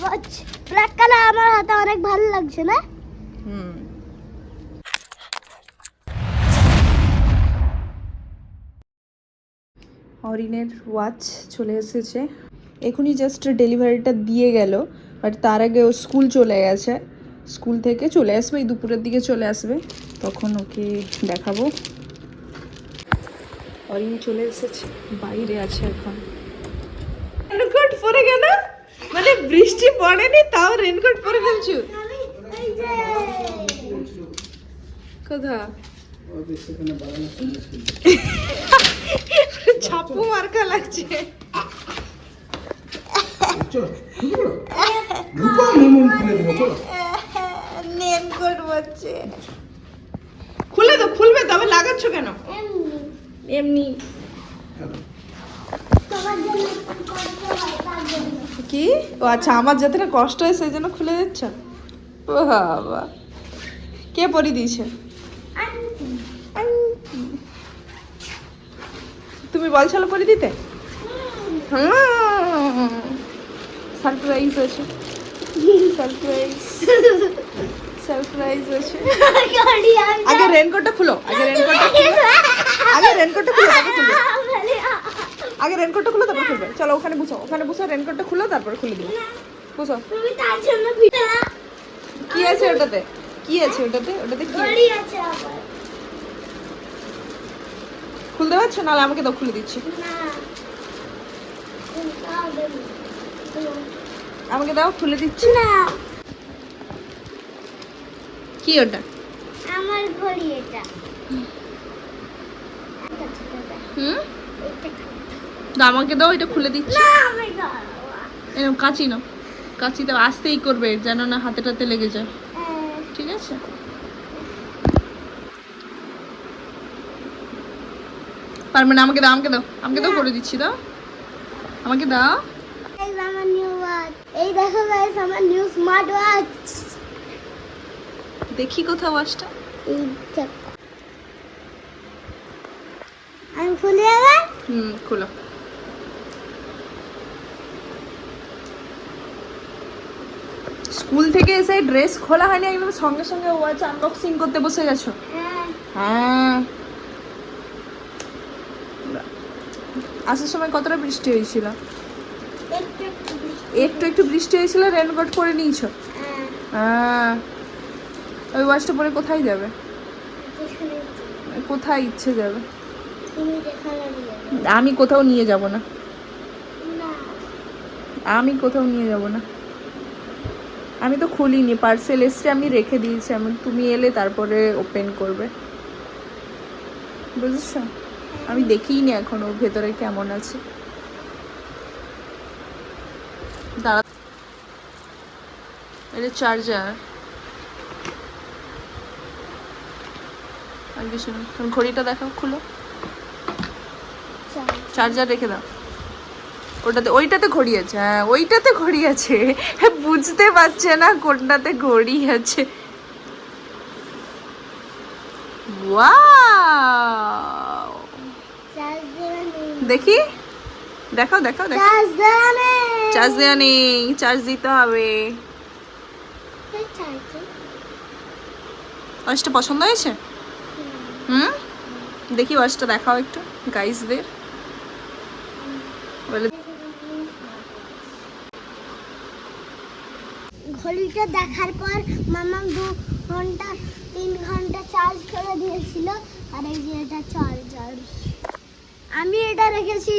Watch black colour আমার হাতে অনেক ভালো লাগছে না? অরিনের ওয়াচ চলে এসেছে, এখনই জাস্ট ডেলিভারিটা দিয়ে গেল, বাট তার আগে ও স্কুল চলে গেছে, স্কুল থেকে চলে আসবে, এই দুপুরের দিকে চলে আসবে, তখন ওকে দেখাবো। অরিন চলে এসেছে, বাইরে আছে এখন। রেনকোট পরে গেল, মানে বৃষ্টি পড়েনি তাও রেনকোট পরে ফেলছো? কোথা ছাপু মার্কা লাগছে। রেনকোট বলছে খুলে দাও, খুলবে তবে লাগাচ্ছ কেন? এমনি কি? ও আচ্ছা, আমার যাতে না কষ্ট হয় সেই জন্য খুলে দিচ্ছ? ও বাবা, কে পরিয়ে দিয়েছে? তুমি বলছিল পরিয়ে দিতে? সারপ্রাইজ আছে, সারপ্রাইজ, সারপ্রাইজ আছে। আগে রেনকোটটা খুলো, আগে রেনকোটটা খুলো, আগে রেনকোটটা খুলো, তারপর খুলবে। আগে রেনকোটটা খুলো তারপর খুলবে। চলো ওখানে বসো, ওখানে বসো, রেনকোটটা খুলো তারপর খুলে দিবো। বসো। কি আছে ওটাতে? কি আছে ওটাতে? ওটাতে কি আছে? খুলতে পারছো? নাহলে আমাকে দাও, খুলে দিচ্ছি। আমাকে দাও, খুলে দিচ্ছি। না, কি ওটা? আমার ঘড়ি এটা। আমাকে দাও, এটা খুলে দিচ্ছি। না, আমি এরকম কাঁচি নাও, কাঁচি দাও, আস্তেই করবে যেন না হাতে টাতে লেগে যায়, ঠিক আছে? পারবে না? আমাকে দাও, আমাকে দাও, আমাকে দাও, করে দিচ্ছি, দাও আমাকে দাও। আমার নিউ ওয়াচ, এই দেখো গাইস আমার নিউ স্মার্ট ওয়াচ। দেখি কোথাও ওয়াচটা। এই দেখো, আমি খুলে এবার। খুলো। স্কুল থেকে এসে ড্রেস খোলা হয়নি, একদম সঙ্গে সঙ্গে ওয়াচ আনবক্সিং করতে বসে গেছো? হ্যাঁ। আসার সময় কতটা বৃষ্টি হয়েছিল? একটু একটু বৃষ্টি হয়েছিল, রেনকোট পরে নিয়েছো? হ্যাঁ। ওই ওয়াচটা পরে কোথায় যাবে? কোথায় ইচ্ছে যাবে? আমি কোথাও নিয়ে যাব না, আমি কোথাও নিয়ে যাব না। আমি তো খুলিনি, পার্সেল এসছে, আমি রেখে দিয়েছি, আমি তুমি এলে তারপরে ওপেন করবে, বুঝেছো? আমি দেখিই নি এখন ওর ভেতরে কেমন আছে। দাঁড়া, এটা চার্জার আর কিছু না। তুমি ঘড়িটা দেখাও, খুলো, চার্জার রেখে দাও। ওটাতে, ওইটাতে ঘড়ি আছে। হ্যাঁ, ওইটাতে ঘড়ি আছে, বুঝতে পারছে না কোনটাতে ঘড়ি আছে। ওয়াও, দেখি, দেখাও দেখাও দেখাও। চার্জ দেওয়া নেই, চার্জ দিতে হবে। ওয়াচটা পছন্দ হয়েছে? দেখি ওয়াচটা দেখাও একটু গাইসদের। ঘড়িটা দেখার পর মামা 2 ঘন্টা 3 ঘন্টা চার্জ করে দিয়েছিল। আর এই যে এটা চার্জার, আমি এটা রেখেছি।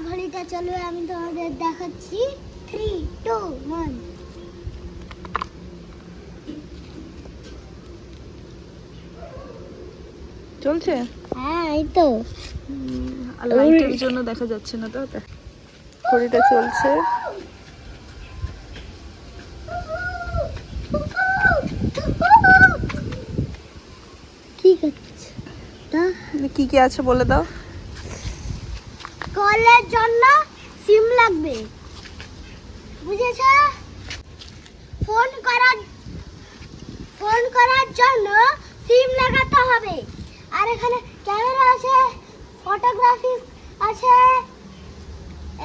ঘড়িটা চলবে, আমি তোমাদের দেখাচ্ছি। 3, 2, 1। চলছে? হ্যাঁ, এই তো। লাইটের জন্য দেখা যাচ্ছে না তো। ঘড়িটা চলছে। কি করছে? কি কি আছে বলে দাও। কলের জন্য সিম লাগবে, বুঝেছ? ফোন করার জন্য সিম লাগাতে হবে। আর এখানে ক্যামেরা আছে, ফটোগ্রাফি আছে,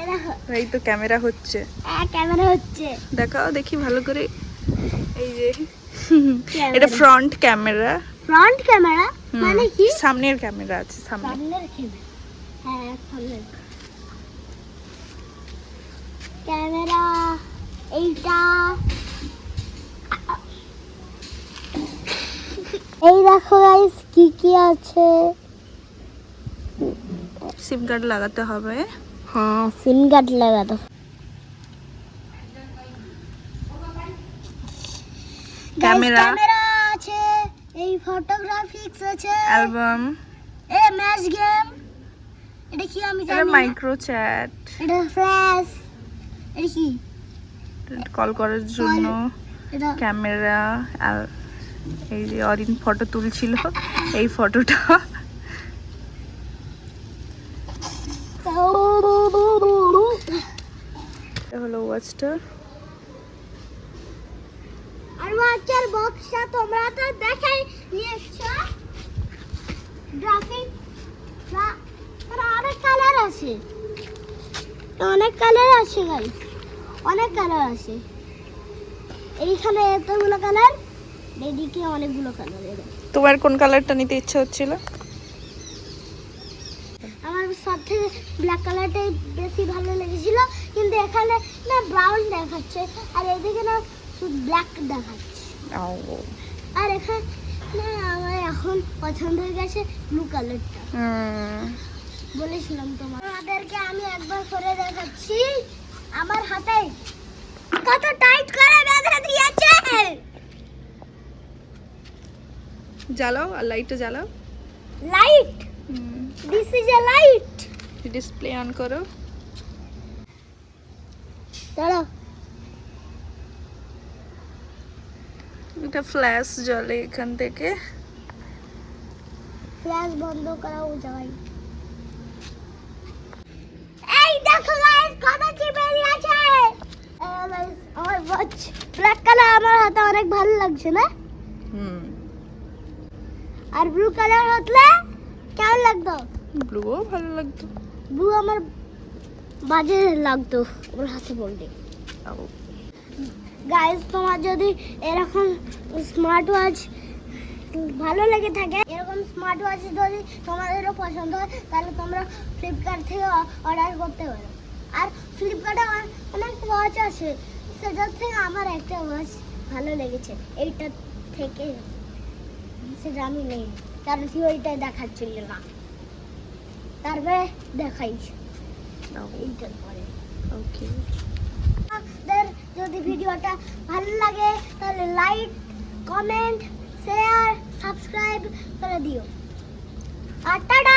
এই দেখো এই তো ক্যামেরা হচ্ছে, ক্যামেরা হচ্ছে। দেখাও দেখি ভালো করে। এই যে Camera। এটা ফ্রন্ট ক্যামেরা, ফ্রন্ট ক্যামেরা মানে কি? সামনের ক্যামেরা আছে, সামনে। সামনের ক্যামেরা, হ্যাঁ সামনের ক্যামেরা এইটা। এই দেখো গাইস কি কি আছে। সিম কার্ড লাগাতে হবে। হ্যাঁ সিম কার্ড লাগাতো। ক্যামেরা, ক্যামেরা আছে, এই ফটোগ্রাফিক্স আছে, অ্যালবাম, এ ম্যাচ গেম, এটা কি আমি এটা জানি না। মাইক্রো চ্যাট, এটা ফ্ল্যাশ, এটা কি? কল করার জন্য এটা ক্যামেরা। আর এই যে অরিন ফটো তুলছিল, এই ফটোটা। এটা হলো ওয়াচটা। আর ওয়াচার বক্সটা তোমরা তো দেখাই নিয়েছো। গ্রাফিক অনেক কালার আছে, অনেক কালার আছে গাইস, অনেক কালার আছে। এইখানে এতগুলো কালার, এদিকে অনেকগুলো কালার। তোমার কোন কালারটা নিতে ইচ্ছা হচ্ছিল? আমার সবথেকে ব্ল্যাক কালারটাই বেশি ভালো লেগেছিল, কিন্তু এখানে না ব্রাউন দেখাচ্ছে, আর এদিকে না শুধু ব্ল্যাক দেখাচ্ছে। আর এখানে না আমার এখন পছন্দ হয়ে গেছে ব্লু কালারটা। বলেছিলাম তোমাদেরকে আমি একবার করে দেখাচ্ছি। আমার হাতে কত টাইট করে বেঁধে দিয়েছে। জ্বালাও, আর লাইটটা জ্বালাও। Light, this is a light. Display on করো। দাঁড়াও, এটা ফ্ল্যাশ জ্বলে এখান থেকে। ফ্ল্যাশ বন্ধ করা ও যাই। এই দেখো গাইস কত কি বেরিয়েছে। আমার ওয়াচ ব্ল্যাক কালার আমার হাতে অনেক ভালো লাগছে না? আর ব্লু কালার হলে কেমন লাগতো? ব্লুও ভালো লাগতো। ব্লু আমার বাজে লাগতো ওর হাতে বলতে। গাইস তোমার যদি এরকম স্মার্ট ওয়াচ ভালো লেগে থাকে, এরকম স্মার্ট ওয়াচ যদি তোমাদেরও পছন্দ হয়, তাহলে তোমরা ফ্লিপকার্ট থেকে অর্ডার করতে পারো। আর ফ্লিপকার্টে অনেক ওয়াচ আছে, সেটার থেকে আমার একটা ওয়াচ ভালো লেগেছে, এইটা থেকে। সেটা আমি নেই, কারণ কি ওইটাই দেখাচ্ছিল না, তারপরে দেখাই এইটার পরে। ওকে, আপনাদের যদি ভিডিওটা ভালো লাগে তাহলে লাইক, কমেন্ট, শেয়ার, সাবস্ক্রাইব করে দিও। আর টাটা।